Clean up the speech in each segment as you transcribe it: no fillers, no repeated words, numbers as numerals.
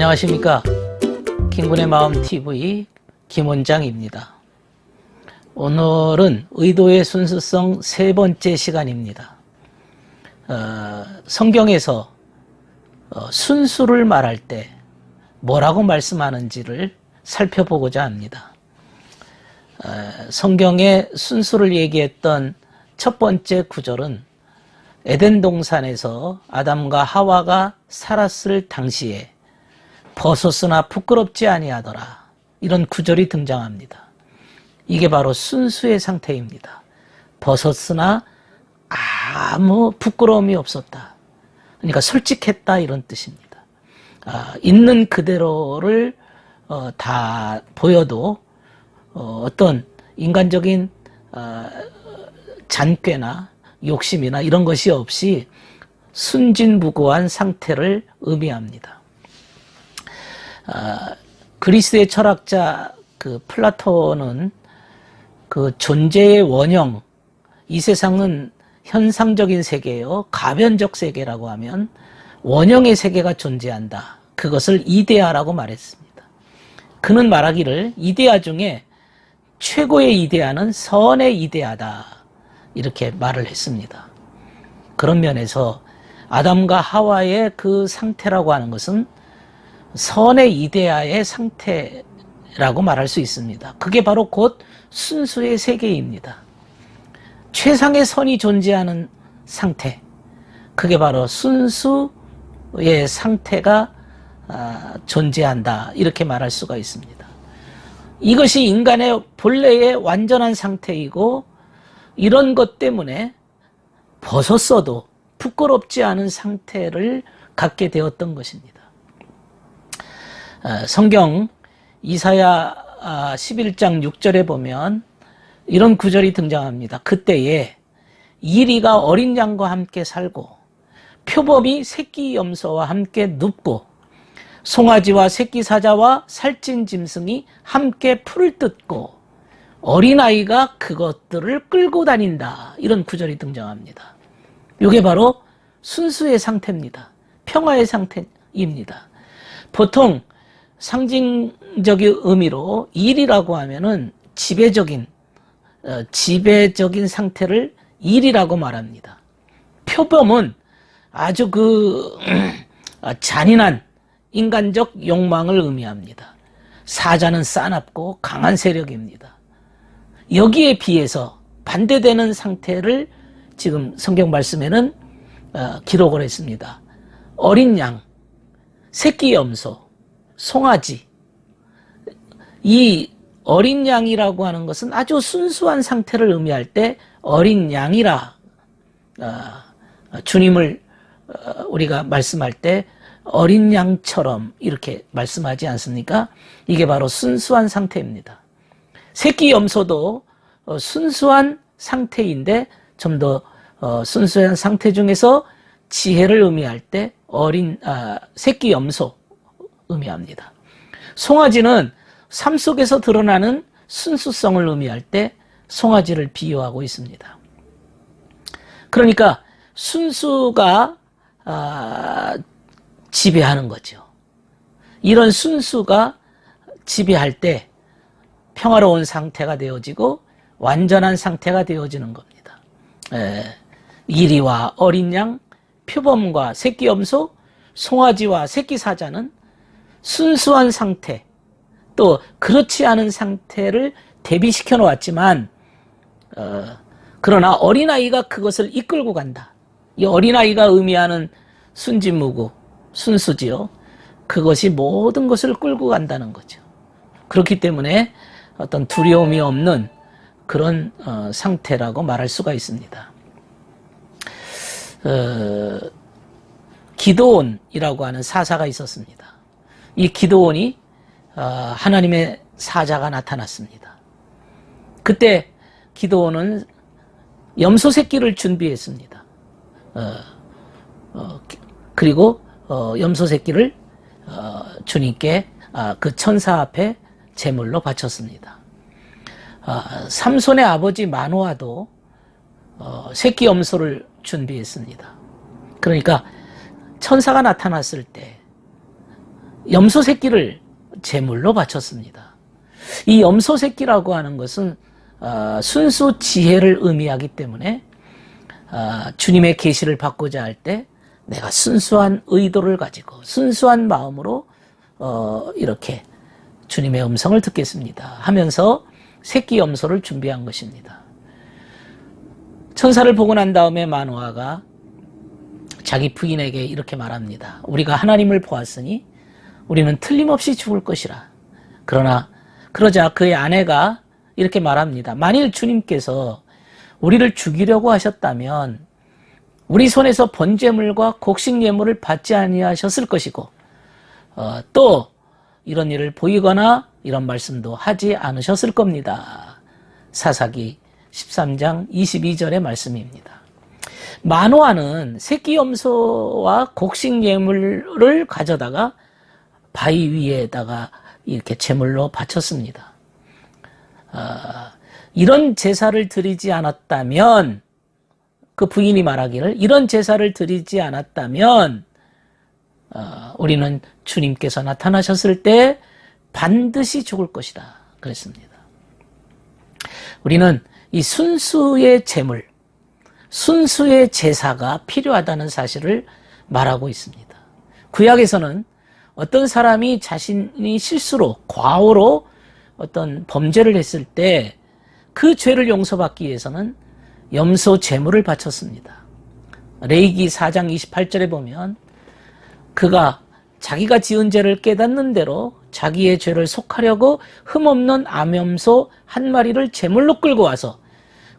안녕하십니까. 김군의 마음TV 김원장입니다. 오늘은 의도의 순수성 세 번째 시간입니다. 성경에서 순수를 말할 때 뭐라고 말씀하는지를 살펴보고자 합니다. 성경의 순수를 얘기했던 첫 번째 구절은 에덴 동산에서 아담과 하와가 살았을 당시에 벗었으나 부끄럽지 아니하더라, 이런 구절이 등장합니다. 이게 바로 순수의 상태입니다. 벗었으나 아무 부끄러움이 없었다. 그러니까 솔직했다, 이런 뜻입니다. 있는 그대로를 다 보여도 어떤 인간적인 잔꾀나 욕심이나 이런 것이 없이 순진무구한 상태를 의미합니다. 그리스의 철학자 플라톤은 존재의 원형, 이 세상은 현상적인 세계예요. 가변적 세계라고 하면 원형의 세계가 존재한다. 그것을 이데아라고 말했습니다. 그는 말하기를 이데아 중에 최고의 이데아는 선의 이데아다, 이렇게 말을 했습니다. 그런 면에서 아담과 하와의 그 상태라고 하는 것은 선의 이데아의 상태라고 말할 수 있습니다. 그게 바로 곧 순수의 세계입니다. 최상의 선이 존재하는 상태, 그게 바로 순수의 상태가 존재한다, 이렇게 말할 수가 있습니다. 이것이 인간의 본래의 완전한 상태이고, 이런 것 때문에 벗었어도 부끄럽지 않은 상태를 갖게 되었던 것입니다. 성경 이사야 11장 6절에 보면 이런 구절이 등장합니다. 그때에 이리가 어린 양과 함께 살고 표범이 새끼 염소와 함께 눕고 송아지와 새끼 사자와 살찐 짐승이 함께 풀을 뜯고 어린아이가 그것들을 끌고 다닌다, 이런 구절이 등장합니다. 이게 바로 순수의 상태입니다. 평화의 상태입니다. 보통 상징적인 의미로 일이라고 하면은 지배적인 상태를 일이라고 말합니다. 표범은 아주 잔인한 인간적 욕망을 의미합니다. 사자는 싸납고 강한 세력입니다. 여기에 비해서 반대되는 상태를 지금 성경 말씀에는 기록을 했습니다. 어린 양, 새끼 염소, 송아지. 이 어린 양이라고 하는 것은 아주 순수한 상태를 의미할 때 어린 양이라, 주님을 우리가 말씀할 때 어린 양처럼 이렇게 말씀하지 않습니까? 이게 바로 순수한 상태입니다. 새끼 염소도 순수한 상태인데 좀 더 순수한 상태 중에서 지혜를 의미할 때 새끼 염소 의미합니다. 송아지는 삶 속에서 드러나는 순수성을 의미할 때 송아지를 비유하고 있습니다. 그러니까 순수가 지배하는 거죠. 이런 순수가 지배할 때 평화로운 상태가 되어지고 완전한 상태가 되어지는 겁니다. 이리와 어린 양, 표범과 새끼 염소, 송아지와 새끼 사자는 순수한 상태, 또 그렇지 않은 상태를 대비시켜 놓았지만 그러나 어린아이가 그것을 이끌고 간다. 이 어린아이가 의미하는 순진무구, 순수지요. 그것이 모든 것을 끌고 간다는 거죠. 그렇기 때문에 어떤 두려움이 없는 그런 상태라고 말할 수가 있습니다. 기드온이라고 하는 사사가 있었습니다. 이 기드온이 하나님의 사자가 나타났습니다. 그때 기드온은 염소 새끼를 준비했습니다. 그리고 염소 새끼를 주님께 그 천사 앞에 제물로 바쳤습니다. 삼손의 아버지 마노아도 새끼 염소를 준비했습니다. 그러니까 천사가 나타났을 때 염소 새끼를 제물로 바쳤습니다. 이 염소 새끼라고 하는 것은 순수 지혜를 의미하기 때문에 주님의 계시를 받고자 할 때 내가 순수한 의도를 가지고 순수한 마음으로 이렇게 주님의 음성을 듣겠습니다 하면서 새끼 염소를 준비한 것입니다. 천사를 보고 난 다음에 마노아가 자기 부인에게 이렇게 말합니다. 우리가 하나님을 보았으니 우리는 틀림없이 죽을 것이라. 그러자 그의 아내가 이렇게 말합니다. 만일 주님께서 우리를 죽이려고 하셨다면 우리 손에서 번제물과 곡식 예물을 받지 아니하셨을 것이고 또 이런 일을 보이거나 이런 말씀도 하지 않으셨을 겁니다. 사사기 13장 22절의 말씀입니다. 마노아는 새끼 염소와 곡식 예물을 가져다가 바위 위에다가 이렇게 제물로 바쳤습니다. 이런 제사를 드리지 않았다면, 그 부인이 말하기를 이런 제사를 드리지 않았다면 우리는 주님께서 나타나셨을 때 반드시 죽을 것이다 그랬습니다. 우리는 이 순수의 제물, 순수의 제사가 필요하다는 사실을 말하고 있습니다. 구약에서는 어떤 사람이 자신이 실수로, 과오로 어떤 범죄를 했을 때 그 죄를 용서받기 위해서는 염소 제물을 바쳤습니다. 레위기 4장 28절에 보면 그가 자기가 지은 죄를 깨닫는 대로 자기의 죄를 속하려고 흠없는 암염소 한 마리를 제물로 끌고 와서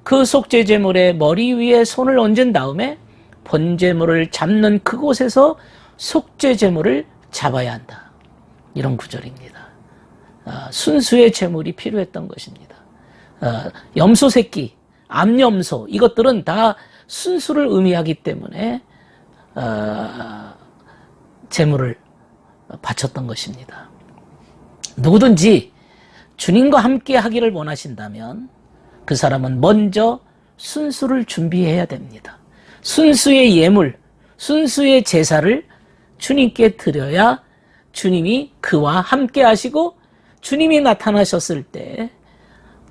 그 속죄 제물의 머리 위에 손을 얹은 다음에 번제물을 잡는 그곳에서 속죄 제물을 잡아야 한다. 이런 구절입니다. 순수의 제물이 필요했던 것입니다. 염소 새끼, 암염소 이것들은 다 순수를 의미하기 때문에 제물을 바쳤던 것입니다. 누구든지 주님과 함께 하기를 원하신다면 그 사람은 먼저 순수를 준비해야 됩니다. 순수의 예물, 순수의 제사를 주님께 드려야 주님이 그와 함께 하시고 주님이 나타나셨을 때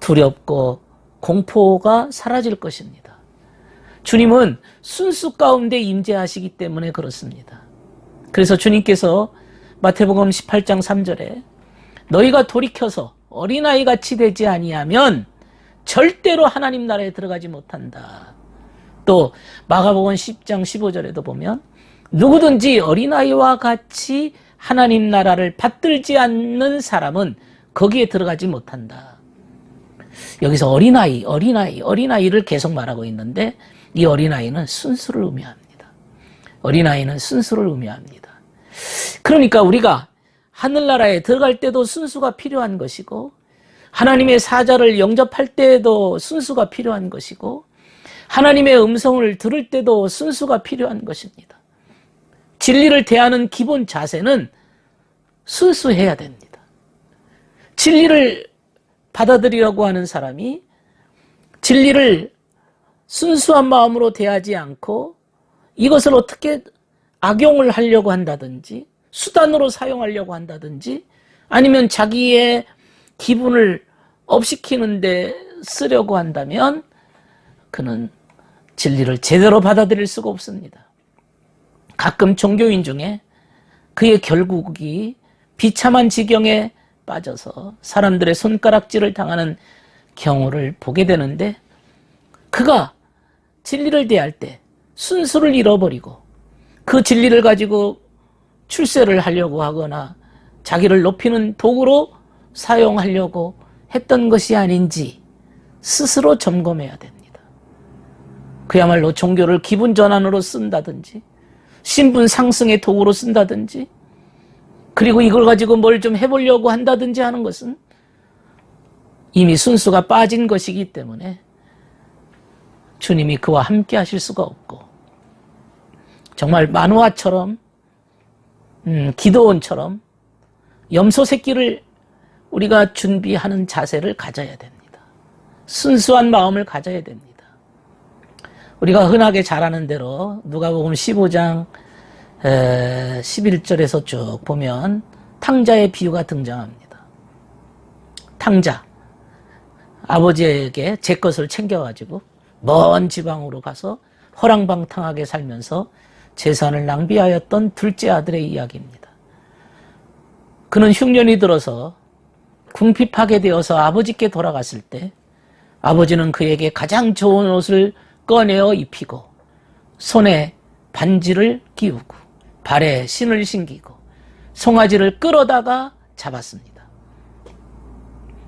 두렵고 공포가 사라질 것입니다. 주님은 순수 가운데 임재하시기 때문에 그렇습니다. 그래서 주님께서 마태복음 18장 3절에 너희가 돌이켜서 어린아이 같이 되지 아니하면 절대로 하나님 나라에 들어가지 못한다. 또 마가복음 10장 15절에도 보면 누구든지 어린아이와 같이 하나님 나라를 받들지 않는 사람은 거기에 들어가지 못한다. 여기서 어린아이를 계속 말하고 있는데 이 어린아이는 순수를 의미합니다. 어린아이는 순수를 의미합니다. 그러니까 우리가 하늘나라에 들어갈 때도 순수가 필요한 것이고 하나님의 사자를 영접할 때에도 순수가 필요한 것이고 하나님의 음성을 들을 때도 순수가 필요한 것입니다. 진리를 대하는 기본 자세는 순수해야 됩니다. 진리를 받아들이려고 하는 사람이 진리를 순수한 마음으로 대하지 않고 이것을 어떻게 악용을 하려고 한다든지 수단으로 사용하려고 한다든지 아니면 자기의 기분을 업시키는 데 쓰려고 한다면 그는 진리를 제대로 받아들일 수가 없습니다. 가끔 종교인 중에 그의 결국이 비참한 지경에 빠져서 사람들의 손가락질을 당하는 경우를 보게 되는데 그가 진리를 대할 때 순수를 잃어버리고 그 진리를 가지고 출세를 하려고 하거나 자기를 높이는 도구로 사용하려고 했던 것이 아닌지 스스로 점검해야 됩니다. 그야말로 종교를 기분 전환으로 쓴다든지 신분 상승의 도구로 쓴다든지 그리고 이걸 가지고 뭘 좀 해보려고 한다든지 하는 것은 이미 순수가 빠진 것이기 때문에 주님이 그와 함께 하실 수가 없고 정말 마노아처럼 기드온처럼 염소 새끼를 우리가 준비하는 자세를 가져야 됩니다. 순수한 마음을 가져야 됩니다. 우리가 흔하게 잘 아는 대로 누가복음 15장 11절에서 쭉 보면 탕자의 비유가 등장합니다. 탕자, 아버지에게 제 것을 챙겨가지고 먼 지방으로 가서 허랑방탕하게 살면서 재산을 낭비하였던 둘째 아들의 이야기입니다. 그는 흉년이 들어서 궁핍하게 되어서 아버지께 돌아갔을 때 아버지는 그에게 가장 좋은 옷을 꺼내어 입히고 손에 반지를 끼우고 발에 신을 신기고 송아지를 끌어다가 잡았습니다.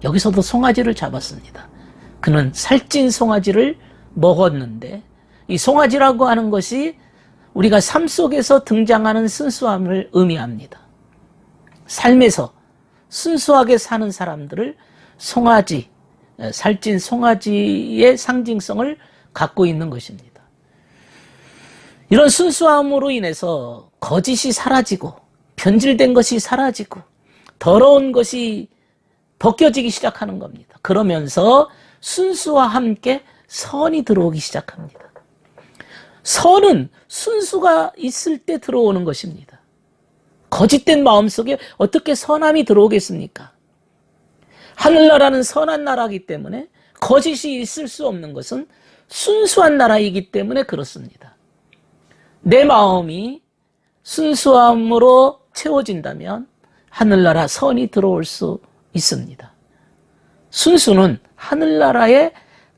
여기서도 송아지를 잡았습니다. 그는 살찐 송아지를 먹었는데 이 송아지라고 하는 것이 우리가 삶 속에서 등장하는 순수함을 의미합니다. 삶에서 순수하게 사는 사람들을 송아지, 살찐 송아지의 상징성을 갖고 있는 것입니다. 이런 순수함으로 인해서 거짓이 사라지고 변질된 것이 사라지고 더러운 것이 벗겨지기 시작하는 겁니다. 그러면서 순수와 함께 선이 들어오기 시작합니다. 선은 순수가 있을 때 들어오는 것입니다. 거짓된 마음속에 어떻게 선함이 들어오겠습니까? 하늘나라는 선한 나라이기 때문에 거짓이 있을 수 없는 것은 순수한 나라이기 때문에 그렇습니다. 내 마음이 순수함으로 채워진다면 하늘나라 선이 들어올 수 있습니다. 순수는 하늘나라에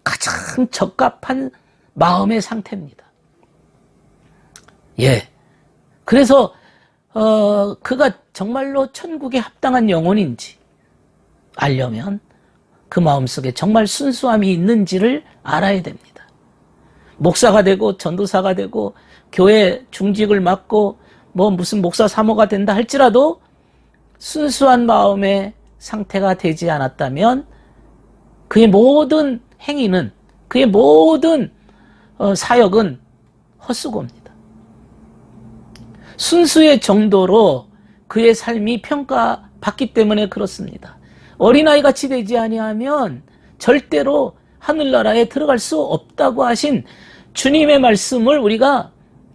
가장 적합한 마음의 상태입니다. 예. 그래서 그가 정말로 천국에 합당한 영혼인지 알려면 그 마음속에 정말 순수함이 있는지를 알아야 됩니다. 목사가 되고 전도사가 되고 교회 중직을 맡고 뭐 무슨 목사 사모가 된다 할지라도 순수한 마음의 상태가 되지 않았다면 그의 모든 행위는 그의 모든 사역은 헛수고입니다. 순수의 정도로 그의 삶이 평가받기 때문에 그렇습니다. 어린아이같이 되지 아니하면 절대로 하늘나라에 들어갈 수 없다고 하신 주님의 말씀을 우리가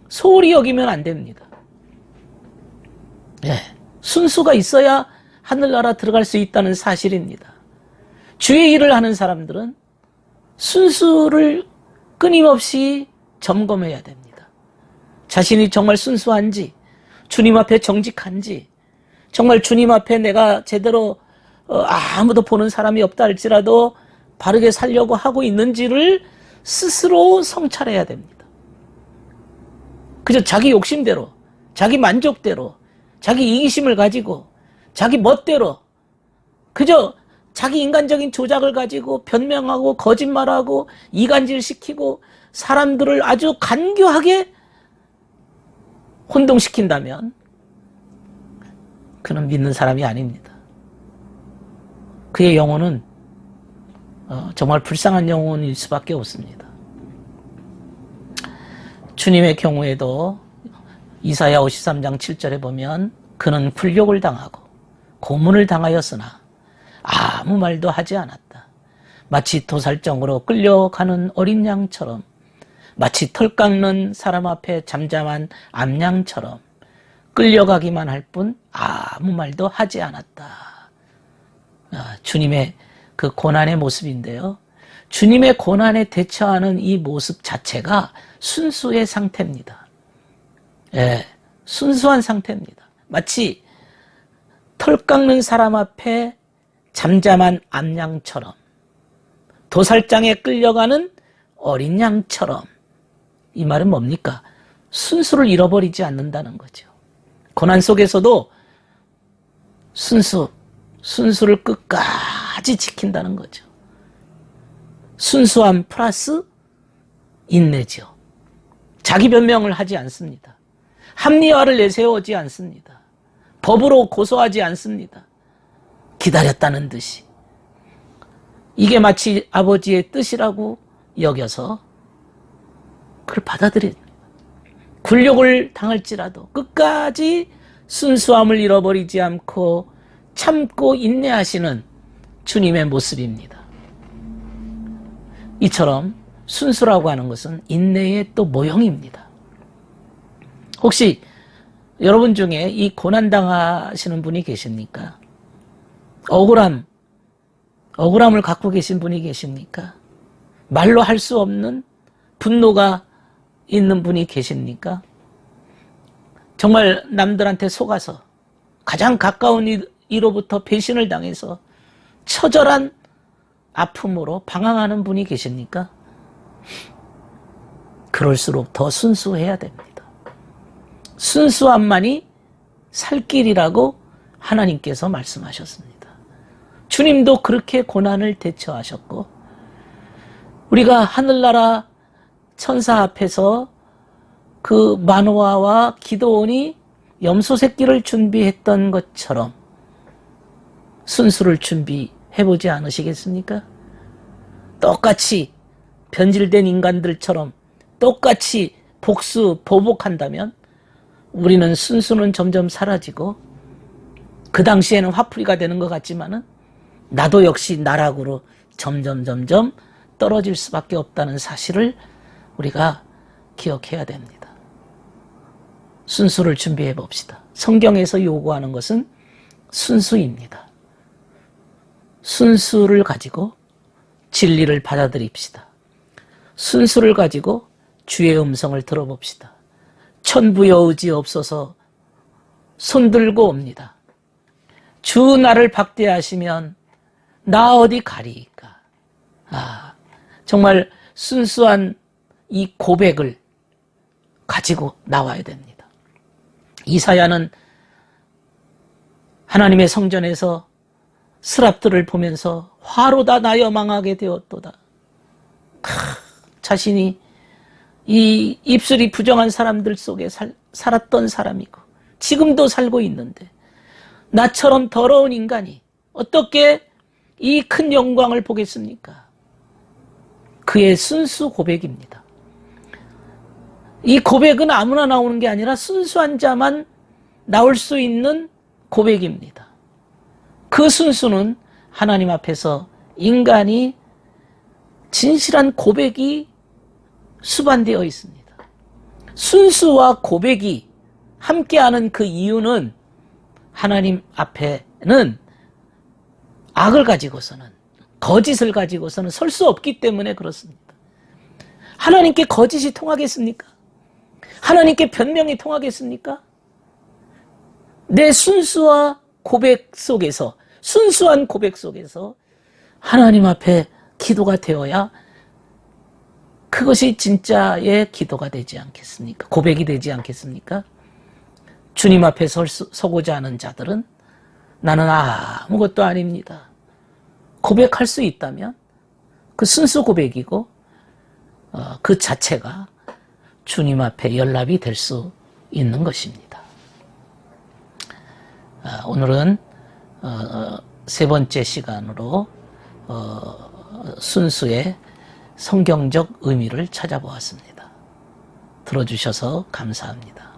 소홀히 여기면 안 됩니다. 예, 순수가 있어야 하늘나라 들어갈 수 있다는 사실입니다. 주의 일을 하는 사람들은 순수를 끊임없이 점검해야 됩니다. 자신이 정말 순수한지, 주님 앞에 정직한지, 정말 주님 앞에 내가 제대로 아무도 보는 사람이 없다 할지라도 바르게 살려고 하고 있는지를 스스로 성찰해야 됩니다. 그저 자기 욕심대로, 자기 만족대로, 자기 이기심을 가지고, 자기 멋대로, 그저 자기 인간적인 조작을 가지고 변명하고 거짓말하고 이간질시키고 사람들을 아주 간교하게 혼동시킨다면 그는 믿는 사람이 아닙니다. 그의 영혼은 정말 불쌍한 영혼일 수밖에 없습니다. 주님의 경우에도 이사야 53장 7절에 보면 그는 굴욕을 당하고 고문을 당하였으나 아무 말도 하지 않았다. 마치 도살장으로 끌려가는 어린 양처럼, 마치 털 깎는 사람 앞에 잠잠한 암양처럼 끌려가기만 할 뿐 아무 말도 하지 않았다. 주님의 그 고난의 모습인데요. 주님의 고난에 대처하는 이 모습 자체가 순수의 상태입니다. 예, 순수한 상태입니다. 마치 털 깎는 사람 앞에 잠잠한 암양처럼, 도살장에 끌려가는 어린 양처럼. 이 말은 뭡니까? 순수를 잃어버리지 않는다는 거죠. 고난 속에서도 순수를 끝까지 지킨다는 거죠. 순수함 플러스 인내죠. 자기 변명을 하지 않습니다. 합리화를 내세우지 않습니다. 법으로 고소하지 않습니다. 기다렸다는 듯이. 이게 마치 아버지의 뜻이라고 여겨서 그걸 받아들입니다. 굴욕을 당할지라도 끝까지 순수함을 잃어버리지 않고 참고 인내하시는 주님의 모습입니다. 이처럼 순수라고 하는 것은 인내의 또 모형입니다. 혹시 여러분 중에 이 고난당하시는 분이 계십니까? 억울함을 갖고 계신 분이 계십니까? 말로 할 수 없는 분노가 있는 분이 계십니까? 정말 남들한테 속아서 가장 가까운 이로부터 배신을 당해서 처절한 아픔으로 방황하는 분이 계십니까? 그럴수록 더 순수해야 됩니다. 순수함만이 살 길이라고 하나님께서 말씀하셨습니다. 주님도 그렇게 고난을 대처하셨고, 우리가 하늘나라 천사 앞에서 그 마노아와 기드온이 염소 새끼를 준비했던 것처럼 순수를 준비해보지 않으시겠습니까? 똑같이 변질된 인간들처럼 똑같이 보복한다면 우리는 순수는 점점 사라지고, 그 당시에는 화풀이가 되는 것 같지만은 나도 역시 나락으로 점점 떨어질 수밖에 없다는 사실을 우리가 기억해야 됩니다. 순수를 준비해 봅시다. 성경에서 요구하는 것은 순수입니다. 순수를 가지고 진리를 받아들입시다. 순수를 가지고 주의 음성을 들어봅시다. 천부여 의지 없어서 손들고 옵니다. 주 나를 박대하시면 나 어디 가리이까. 정말 순수한 이 고백을 가지고 나와야 됩니다. 이사야는 하나님의 성전에서 스랍들을 보면서 화로다 나여 망하게 되었도다. 자신이 이 입술이 부정한 사람들 속에 살았던 사람이고 지금도 살고 있는데 나처럼 더러운 인간이 어떻게 이 큰 영광을 보겠습니까? 그의 순수 고백입니다. 이 고백은 아무나 나오는 게 아니라 순수한 자만 나올 수 있는 고백입니다. 그 순수는 하나님 앞에서 인간이 진실한 고백이 수반되어 있습니다. 순수와 고백이 함께하는 그 이유는 하나님 앞에는 악을 가지고서는, 거짓을 가지고서는 설 수 없기 때문에 그렇습니다. 하나님께 거짓이 통하겠습니까? 하나님께 변명이 통하겠습니까? 내 순수한 고백 속에서 하나님 앞에 기도가 되어야 그것이 진짜의 기도가 되지 않겠습니까? 고백이 되지 않겠습니까? 주님 앞에 서고자 하는 자들은 나는 아무것도 아닙니다. 고백할 수 있다면 그 순수 고백이고 그 자체가 주님 앞에 연락이 될 수 있는 것입니다. 오늘은 세 번째 시간으로 순수의 성경적 의미를 찾아보았습니다. 들어주셔서 감사합니다.